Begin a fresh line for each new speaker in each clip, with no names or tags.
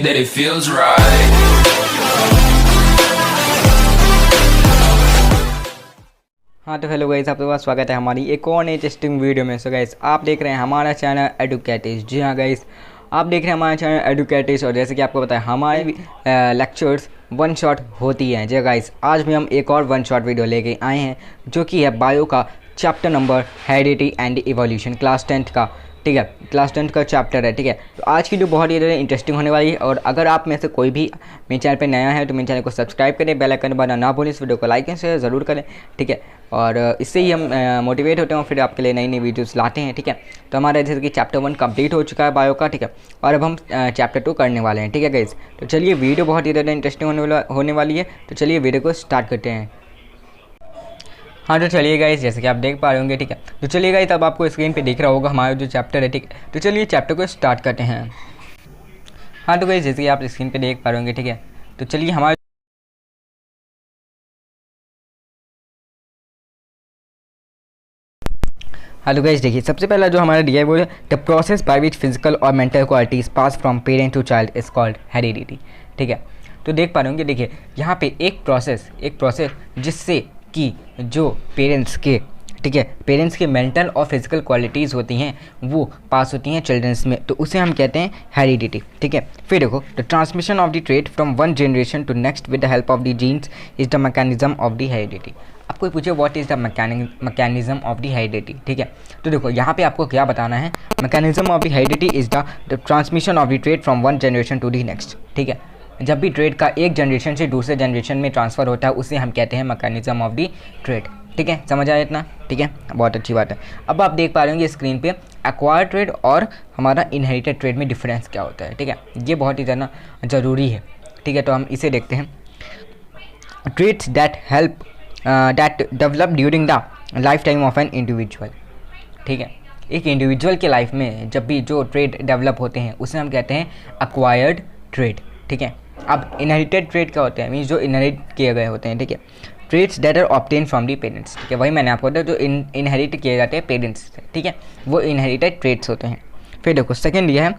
that it feels right.
हाँ तो hello guys, आपके पास स्वागत है हमारी एक और नई टेस्टिंग वीडियो में। सो गाइस, आप देख रहे हैं हमारा चैनल एडुकेटिस। जी हाँ गाइस, आप देख रहे हैं हमारा चैनल एडुकेटिस। और जैसे कि आपको पता है, हमारे लेक्चर्स वन शॉट होती हैं। जी गाइस, आज भी हम एक और वन शॉट वीडियो लेके आए हैं, जो कि है बायो का chapter number heredity and evolution, class 10 का। ठीक है, क्लास 10 का चैप्टर है। ठीक है, तो आज की जो बहुत ही ज़्यादा इंटरेस्टिंग होने वाली है। और अगर आप में से कोई भी मेरे चैनल पे नया है तो मेरे चैनल को सब्सक्राइब करें, बेल आइकन दबाना ना भूलें, इस वीडियो को लाइक एंड शेयर ज़रूर करें। ठीक है, और इससे ही हम मोटिवेट होते हैं और फिर आपके लिए नई नई वीडियोस लाते हैं। ठीक है, तो हमारा जैसे कि चैप्टर 1 कंप्लीट हो चुका है बायो का। ठीक है, और अब हम चैप्टर 2 करने वाले हैं। ठीक है गाइस, तो चलिए वीडियो बहुत ही ज़्यादा इंटरेस्टिंग होने वाली है। तो चलिए वीडियो को स्टार्ट करते हैं। हाँ तो चलिए गाइस, जैसे कि आप देख पा रहे होंगे। ठीक है, तो चलिए गाइस, अब आपको स्क्रीन पे दिख रहा होगा हमारा जो चैप्टर है। ठीक है, तो चलिए चैप्टर को स्टार्ट करते हैं। हाँ तो गाइस, जैसे कि आप स्क्रीन पे देख पा रहे होंगे। ठीक है, तो चलिए हमारे हेलो गाइस, देखिए सबसे पहला जो हमारा दिया है वो है the process by which physical और mental qualities pass from parent to child is called heredity. ठीक है, तो देख पा रहे होंगे। देखिए यहाँ पे एक प्रोसेस जिससे कि जो पेरेंट्स के, ठीक है, पेरेंट्स के मेंटल और फिजिकल क्वालिटीज़ होती हैं वो पास होती हैं चिल्ड्रंस में, तो उसे हम कहते हैं हेरिडिटी। ठीक है, फिर देखो the transmission of the trait from one generation to next with the help of the genes is the mechanism of the heredity. आपको पूछे what is the mechanism of the heredity. ठीक है, तो देखो यहाँ पे आपको क्या बताना है। Mechanism of the heredity is the transmission of the trait from one generation to the next. ठीक है, जब भी ट्रेड का एक जनरेशन से दूसरे जनरेशन में ट्रांसफ़र होता है उसे हम कहते हैं मैकेनिज्म ऑफ द ट्रेड। ठीक है, समझ आया इतना? ठीक है, बहुत अच्छी बात है। अब आप देख पा रहे होंगे स्क्रीन पे एक्वायर्ड ट्रेड और हमारा इनहेरिटेड ट्रेड में डिफरेंस क्या होता है। ठीक है, ये बहुत ही ज़्यादा ज़रूरी है। ठीक है, तो हम इसे देखते हैं। Traits that help that develop during the lifetime of an individual. ठीक है, एक इंडिविजुअल के लाइफ में जब भी जो ट्रेड डेवलप होते हैं उसे हम कहते हैं एक्वायर्ड ट्रेड। ठीक है, अब इनहेरिटेड ट्रेड क्या होते हैं, मीन्स जो इनहेरिट किए गए होते हैं। ठीक है, traits that are obtain from the parents. ठीक है, वही मैंने आपको बताया, जो इनहेरिट किए जाते हैं पेरेंट्स से। ठीक है, वो इनहेरिटेड ट्रेड्स होते हैं। फिर देखो सेकेंड ये है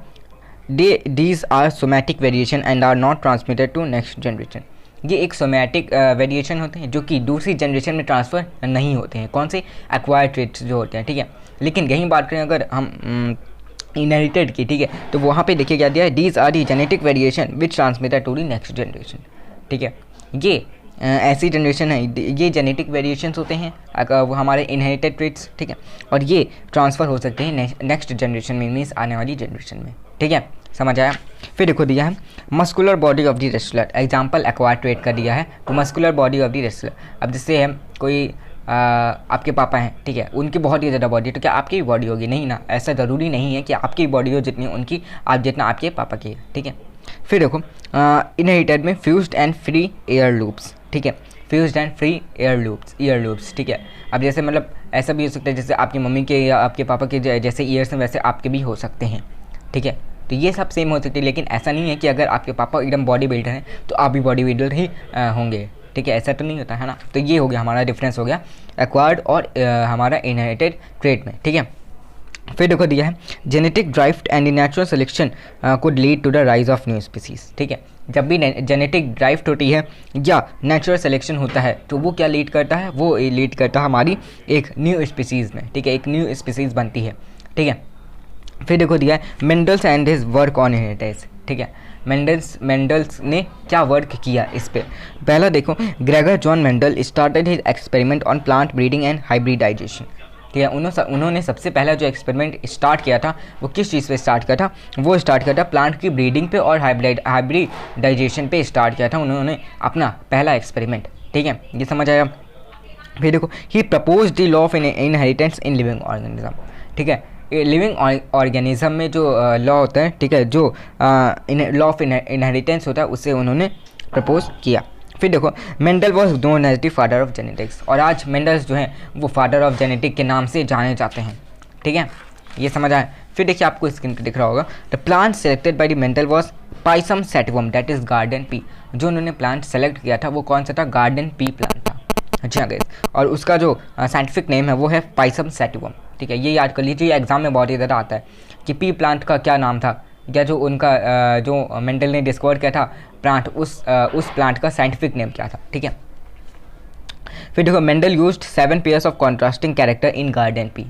these are somatic variation and are not transmitted to next generation. ये एक सोमैटिक वेरिएशन होते हैं जो कि दूसरी जनरेशन में ट्रांसफ़र नहीं होते हैं। कौन से? एक्वायर्ड ट्रेड्स जो होते हैं। ठीक है, लेकिन यही बात करें अगर हम इनहेरिटेड की, ठीक है, तो वहाँ पे देखिए क्या दिया है, these are the genetic variation which transmitted to the next generation. ठीक है, ये ऐसी जनरेशन है, ये जेनेटिक वेरिएशंस होते हैं वो हमारे इनहेरिटेड ट्रेड्स। ठीक है, और ये ट्रांसफ़र हो सकते हैं नेक्स्ट जनरेशन में, मीन्स आने वाली जनरेशन में। ठीक है, समझ आया? फिर देखो दिया है muscular body of the wrestler, example acquired trade का दिया है, तो muscular body of the wrestler. अब जैसे है कोई आपके पापा हैं, ठीक है, उनकी बहुत ही ज़्यादा बॉडी है, तो क्या आपकी भी बॉडी होगी? नहीं ना, ऐसा ज़रूरी नहीं है कि आपकी बॉडी हो जितनी उनकी, आप जितना आपके पापा की है। ठीक है, फिर देखो इनहेरिटेड में fused and free air loops. ठीक है, fused and free air loops. ठीक है, अब जैसे मतलब ऐसा भी हो सकता है जैसे आपकी मम्मी के या आपके पापा के जैसे ईयर्स हैं वैसे आपके भी हो सकते हैं। ठीक है, तो ये सब सेम हो सकती है, लेकिन ऐसा नहीं है कि अगर आपके पापा एकदम बॉडी बिल्डर हैं तो आप भी बॉडी बिल्डर ही होंगे। ठीक है, ऐसा तो नहीं होता है ना। तो ये हो गया हमारा डिफरेंस, हो गया एक्वायर्ड और हमारा इनहेरिटेड ट्रेड में। ठीक है, फिर देखो दिया है genetic drive and natural selection could lead to the rise of new species. ठीक है, जब भी जेनेटिक ड्राइव होती है या नेचुरल सिलेक्शन होता है तो वो क्या लीड करता है, वो लीड करता है हमारी एक न्यू स्पीसीज़ में। ठीक है, एक न्यू स्पीसीज़ बनती है। ठीक है, फिर देखो दिया है Mendel's and his work on inheritance. ठीक है, मेंडल्स ने क्या वर्क किया इस पे। पहला देखो Gregor John Mendel started his experiment on plant breeding and hybridisation. ठीक है, उन्होंने सबसे पहला जो एक्सपेरिमेंट स्टार्ट किया था वो किस चीज़ पे स्टार्ट किया था, वो स्टार्ट किया था प्लांट की ब्रीडिंग पे और हाइब्रिडाइजेशन पे स्टार्ट किया था उन्होंने अपना पहला एक्सपेरिमेंट। ठीक है, ये समझ आया? फिर देखो he propose the law of inheritance in living organism. ठीक है, लिविंग ऑर्गेनिज्म में जो लॉ होता है, ठीक है, जो लॉ ऑफ इनहेरिटेंस होता है उसे उन्होंने प्रपोज किया। फिर देखो Mendel was known as the father of genetics, और आज मेंडल्स जो हैं वो फादर ऑफ जेनेटिक के नाम से जाने जाते हैं। ठीक है, ये समझ आए? फिर देखिए आपको स्क्रीन पर दिख रहा होगा the plant selected by the Mendel was Pisum sativum that is garden pea. जो उन्होंने प्लांट सेलेक्ट किया था वो कौन सा था? गार्डन पी प्लांट था। अच्छा गाइस, और उसका जो साइंटिफिक नेम है वो है पाइसम सेटिवम। ठीक है, ये याद कर लीजिए, एग्जाम में बहुत ही ज़्यादा आता है कि पी प्लांट का क्या नाम था, या जो उनका जो मेंडल ने डिस्कवर किया था प्लांट, उस प्लांट का साइंटिफिक नेम क्या था, ठीक है। फिर देखो Mendel used 7 pairs of contrasting character in garden pea,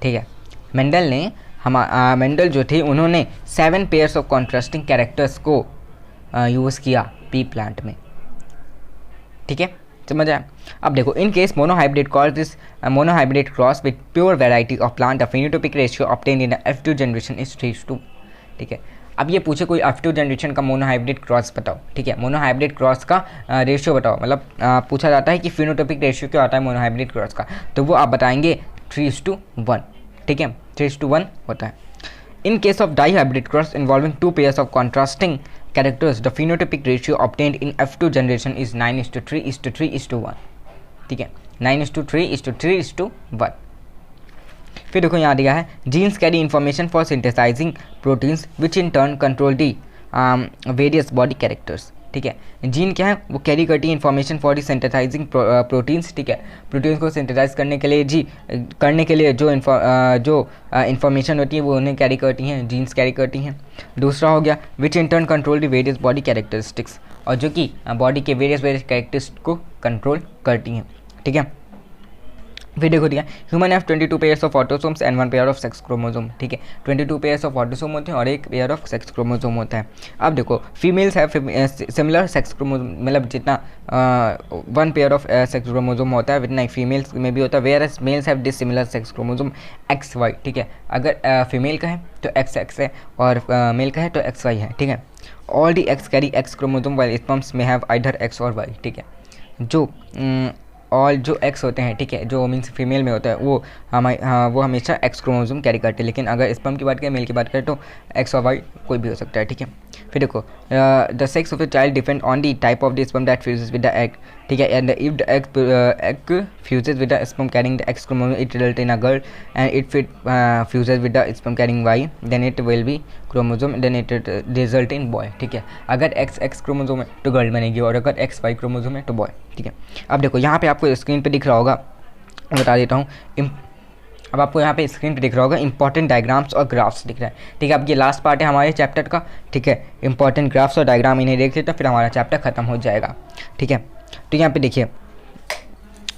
ठीक है। मेंडल जो थे उन्होंने 7 पेयर्स ऑफ कॉन्ट्रास्टिंग कैरेक्टर्स को यूज़ किया पी प्लांट में, ठीक है, समझ आया। अब देखो in case monohybrid cross with pure variety of plant the phenotypic ratio obtained in F2 generation is 3:2, ठीक है। अब ये पूछे कोई F2 जनरेशन का मोनोहाइब्रिड क्रॉस बताओ, ठीक है, मोनोहाइब्रिड क्रॉस का रेशियो बताओ, मतलब पूछा जाता है कि फेनोटाइपिक रेशियो क्या होता है मोनोहाइब्रिड क्रॉस का, तो वो आप बताएंगे 3:1, ठीक है, 3:1 होता है। In case of dihybrid cross involving 2 pairs of contrasting characters the phenotypic ratio obtained in F2 generation is 9:3:3:1, ठीक है, 9:3:3:1। फिर देखो यहाँ दिया है genes carry information for synthesizing proteins which in turn control the various body characters, ठीक है। Gene क्या है, वो कैरी करती है information for the synthesising proteins, ठीक है, प्रोटीन्स को सिंथेसाइज करने के लिए जो इन्फॉर्मेशन होती है वो उन्हें कैरी करती हैं, जीन्स कैरी करती हैं। दूसरा हो गया which in turn control the various body characteristics, और जो कि बॉडी के वेरियस कैरेक्टरिस्टिक्स को कंट्रोल करती हैं, ठीक है। फिर देखो दिया human have 22 pairs of autosomes and 1 pair of sex chromosome, ठीक है, 22 पेयर्स ऑफ ऑटोसोम होते हैं और 1 पेयर ऑफ सेक्स क्रोमोसोम होता है। अब देखो females have similar sex chromosome, मतलब जितना 1 पेयर ऑफ सेक्स क्रोमोसोम होता है उतना ही फीमेल्स में भी होता है, whereas males have dissimilar sex chromosome XY, ठीक है। अगर फीमेल का है तो XX है और मेल का है तो XY है, ठीक है। All the X carry X chromosome while sperms में हैव आइदर X और Y, ठीक है। जो X होते हैं, ठीक है, जो मीन्स फीमेल में होता है वो हमेशा X क्रोमोसोम कैरी करते हैं, लेकिन अगर स्पर्म की बात करें, मेल की बात करें तो X और Y कोई भी हो सकता है, ठीक है। फिर देखो the sex of the child depend on the type of the sperm that fuses with the egg, ठीक है, and if the egg fuses with the sperm carrying the X chromosome it result in a girl, and if it fuses with the sperm carrying Y then it will be chromosome, then it result in boy, ठीक है। अगर X chromosome है तो girl बनेगी और अगर XY chromosome है तो बॉय, ठीक है। अब देखो यहाँ पे आपको स्क्रीन पे दिख रहा होगा, बता देता हूँ, अब आपको यहाँ पे स्क्रीन पे दिख रहा होगा इंपॉर्टेंट डायग्राम्स और ग्राफ्स दिख रहा है, ठीक है। अब ये लास्ट पार्ट है हमारे चैप्टर का, ठीक है। इंपॉर्टेंट ग्राफ्स और डायग्राम इन्हें देख लेते तो फिर हमारा चैप्टर खत्म हो जाएगा, ठीक है। तो यहाँ पे देखिए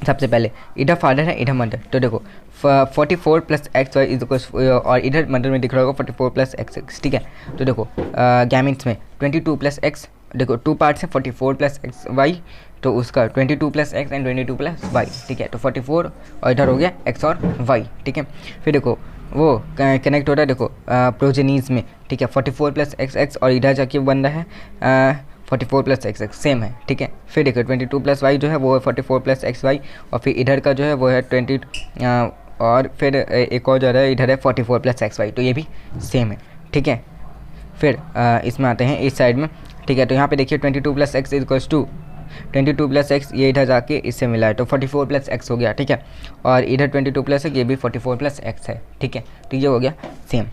सबसे पहले इधर फादर है इधर मदर, तो देखो 44 + XY इज इक्वल, और इधर मदर में दिख रहा होगा 44 + XX, ठीक है। तो देखो गैमेट्स में 22 + X, देखो 2 पार्ट्स हैं 44 + XY, तो उसका 22 + X एंड 22 + Y, ठीक है। तो 44 और इधर हो गया X और Y, ठीक है। फिर देखो वो कनेक्ट हो रहा है, देखो प्रोजेनीज में, ठीक है, 44 + XX और इधर जाके बन रहा है 44 + XX, सेम है, ठीक है। फिर देखो 22 + Y जो है वो है 44 + XY, और फिर इधर का जो है वो है 20 और फिर एक और जो है इधर है 44 + XY, तो ये भी सेम है, ठीक है। फिर इसमें आते हैं इस साइड में, ठीक है। तो यहाँ पे देखिए 22 + X इक्वल्स टू 22 + X, ये इधर जाके इससे मिला है तो 44 + X हो गया, ठीक है। और इधर 22 + X, ये भी 44 + X है, ठीक है। तो ये हो गया सेम।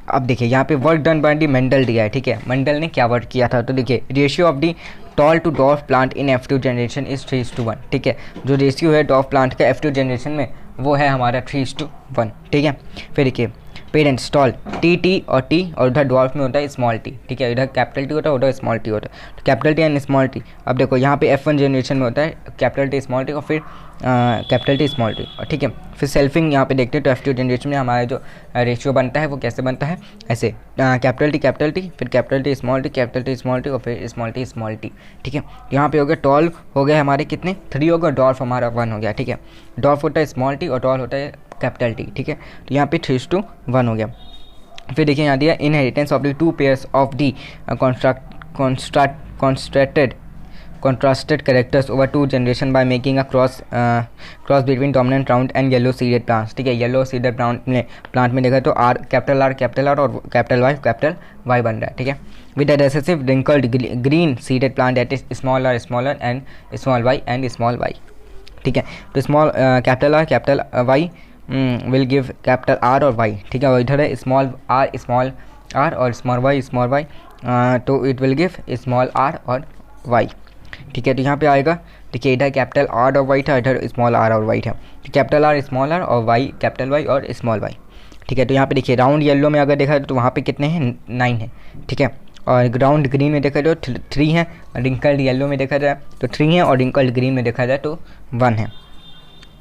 अब देखिए यहाँ पे work done by the Mendel दिया है, ठीक है। मेंडल ने क्या वर्क किया था, तो देखिए ratio of the tall to dwarf plant in F2 generation is 3:1, ठीक है। जो रेशियो है डॉर्फ प्लांट का F2 जनरेशन में वो है हमारा 3:1, ठीक है। फिर देखिए पेरेंट्स टॉल T और T, और उधर डॉर्फ में होता है स्मॉल t, ठीक है। इधर कैपिटल T होता है, उधर स्मॉल t होता है, तो capital T and small t। अब देखो यहाँ पे F1 जनरेशन में होता है कैपिटल T स्मॉल t और फिर कैपिटल T स्मॉल t, ठीक है। फिर सेल्फिंग यहाँ पे देखते हैं तो F2 जनरेशन में हमारा जो रेशियो बनता है वो कैसे बनता है, ऐसे कैपिटल T फिर कैपिटल T स्मॉल t और फिर स्मॉल t, ठीक है। यहाँ पे हो गया टॉल हो गया हमारे कितने 3 होगा, डॉर्फ हमारा 1 हो गया, ठीक है। डॉर्फ होता है स्मॉल t और टॉल होता है कैपिटल T, ठीक है। तो यहाँ पे 3:1 हो गया। फिर देखिए यहाँ दिया inheritance of the 2 pairs of the contrasted characters over 2 generation by making a cross between dominant round and yellow seeded plants, ठीक है। येलो सीडेड प्लांट में देखा तो R कैपिटल R और कैपिटल Y बन रहा है, ठीक है। With the recessive wrinkled green seeded plant that is small R and small y and small y, ठीक है। तो small capital Y will give capital R और Y, ठीक है। और इधर है स्मॉल r और स्मॉल y, तो it will give small r और y, ठीक है। तो यहाँ पे आएगा, देखिए इधर कैपिटल R और Y था, इधर स्मॉल r और y था, तो कैपिटल R स्मॉल r और Y कैपिटल Y और स्मॉल y, ठीक है। तो यहाँ पे देखिए राउंड येलो में अगर देखा तो वहाँ पे कितने हैं, 9 है, ठीक है। और ग्राउंड ग्रीन में देखा जाए तो 3 है, और रिंकल्ड येलो में देखा जाए तो 3 है, और रिंकल्ड ग्रीन में देखा जाए तो 1 है,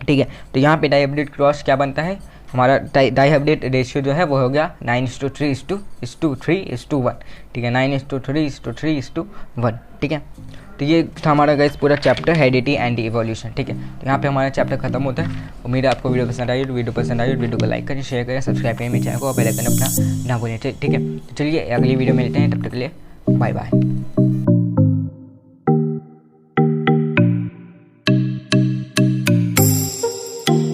ठीक है। तो यहाँ पे डाइहाइब्रिड क्रॉस क्या बनता है, हमारा डाइहाइब्रिड रेशियो जो है वो हो गया 9:3:1, ठीक है, 9:3:1, ठीक है। तो ये था हमारा गाइस पूरा चैप्टर हेरिडिटी एंड इवोल्यूशन, ठीक है। तो यहाँ पे हमारा चैप्टर खत्म होता है। उम्मीद है आपको वीडियो पसंद आई, वीडियो को लाइक करें, शेयर करें, सब्सक्राइब करें मेरे चैनल को, और बेल आइकन अपना ना भूलें, ठीक है। तो चलिए अगली वीडियो में मिलते हैं, तब तक के लिए बाय बाय।